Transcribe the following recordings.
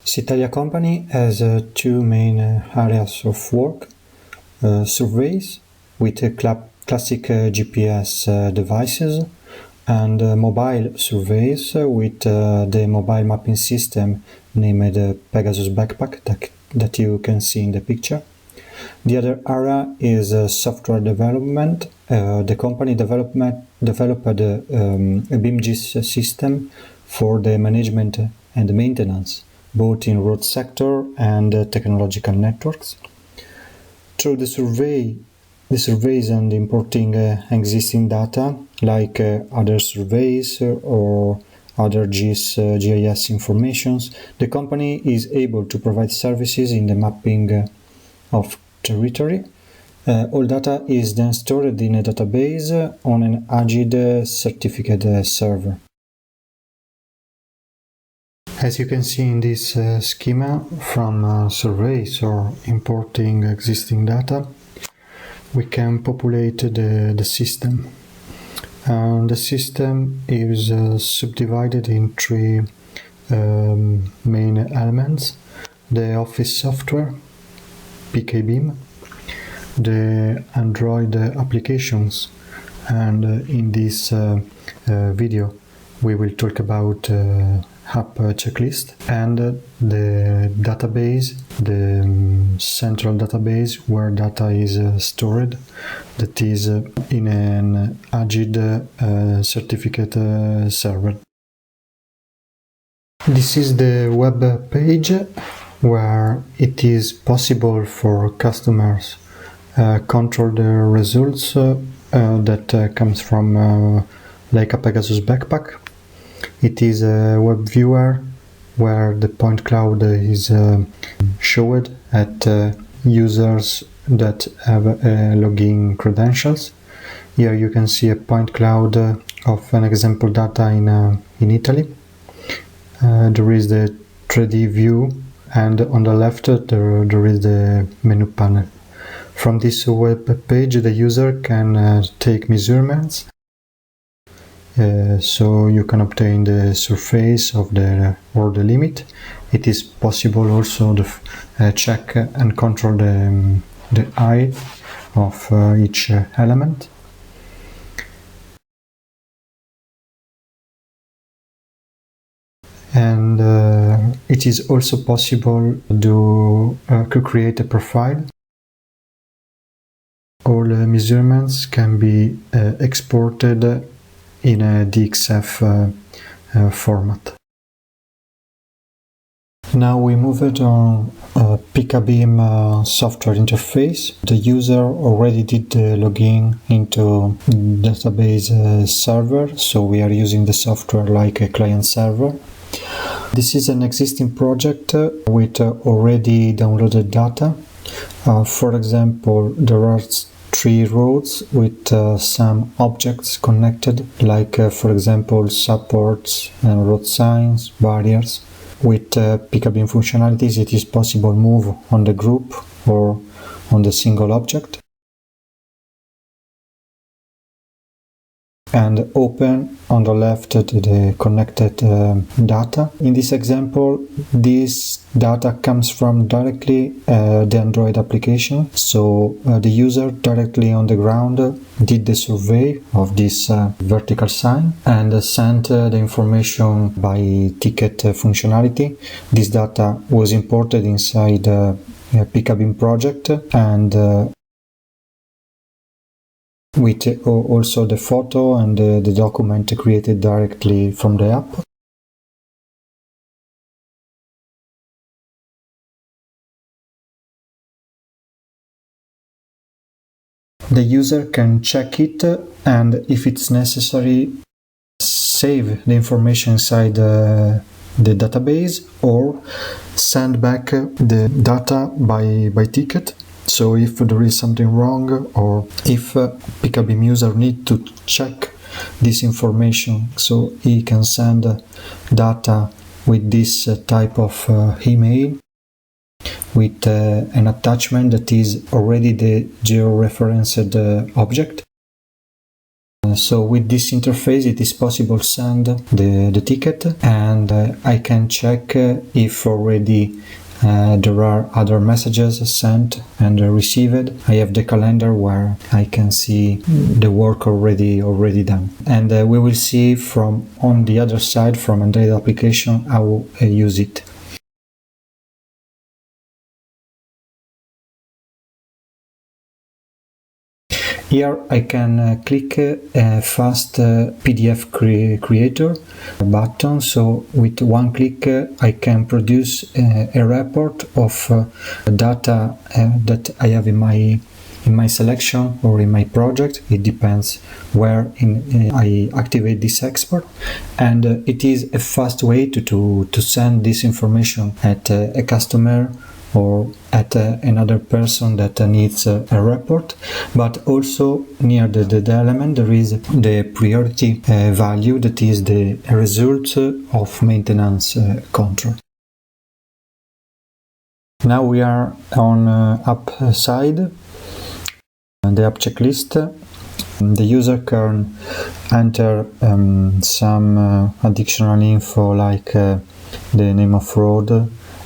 Citalia company has two main areas of work: surveys with classic GPS devices, and mobile surveys with the mobile mapping system named Pegasus Backpack that you can see in the picture. The other area is software development. The company developed a BIM GIS system for the management and maintenance, both in road sector and technological networks. Through the surveys and importing existing data, like other surveys or other GIS informations, the company is able to provide services in the mapping of territory. All data is then stored in a database on an AGID certificate server. As you can see in this schema, from surveys or importing existing data, we can populate the system. The system is subdivided in three main elements: the office software, PKBIM, the Android applications, and in this video we will talk about app checklist, and the database, the central database where data is stored, that is in an AGID certificate server. This is the web page where it is possible for customers control the results that comes from like a Pegasus Backpack. It is a web viewer where the point cloud is showed at users that have login credentials. Here you can see a point cloud of an example data in Italy. There is the 3D view, and on the left there is the menu panel. From this web page the user can take measurements, so you can obtain the surface of the limit. It is possible also to check and control the height of each element. And it is also possible to create a profile. All measurements can be exported in a DXF format. Now we move it on PKBIM software interface. The user already did the login into database server, so we are using the software like a client server. This is an existing project with already downloaded data. For example, there are three roads with some objects connected, like for example supports and road signs, barriers. With PKBIM functionalities it is possible to move on the group or on the single object, and open on the left the connected data. In this example, this data comes from directly the Android application, so the user directly on the ground did the survey of this vertical sign and sent the information by ticket functionality. This data was imported inside a PKBIM project, and with also the photo and the document created directly from the app. The user can check it, and if it's necessary, save the information inside the database or send back the data by ticket. So if there is something wrong, or if PKBIM user need to check this information, so he can send data with this type of email with an attachment that is already the georeferenced object. So with this interface it is possible to send the ticket, and I can check if already there are other messages sent and received. I have the calendar where I can see the work already done, and we will see from on the other side, from Android application, how I use it. Here I can click a fast PDF creator button, so with one click I can produce a report of data that I have in my selection or in my project. It depends where I activate this export, and it is a fast way to send this information at a customer or at another person that needs a report. But also near the element there is the priority value, that is the result of maintenance control. Now we are on app side, the app checklist. The user can enter some additional info like the name of road,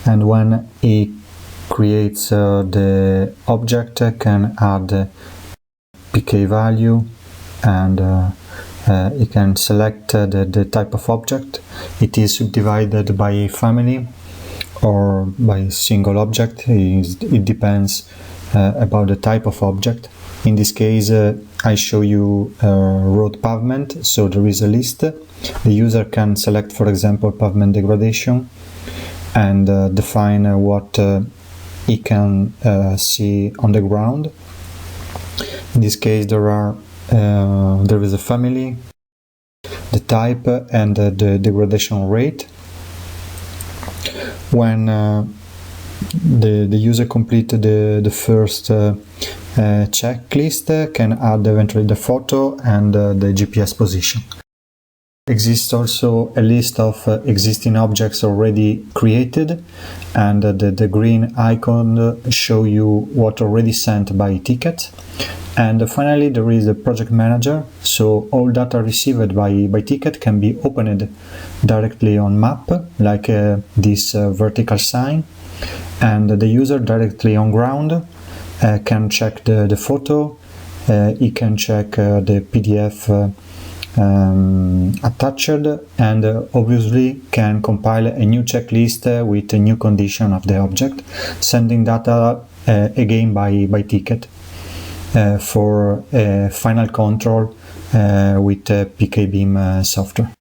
and when he creates the object can add PK value, and you can select the type of object. It is subdivided by family or by single object. It depends about the type of object. In this case I show you road pavement, so there is a list. The user can select, for example, pavement degradation, and define what he can see on the ground. In this case there is a family, the type, and the degradation rate. When the user completed the first checklist, can add eventually the photo and the GPS position. Exists also a list of existing objects already created, and the green icon show you what already sent by ticket. And finally there is a project manager, so all data received by ticket can be opened directly on map, like this vertical sign, and the user directly on ground can check the photo, he can check the PDF attached, and obviously can compile a new checklist with a new condition of the object, sending data again by ticket for final control with PKBIM software.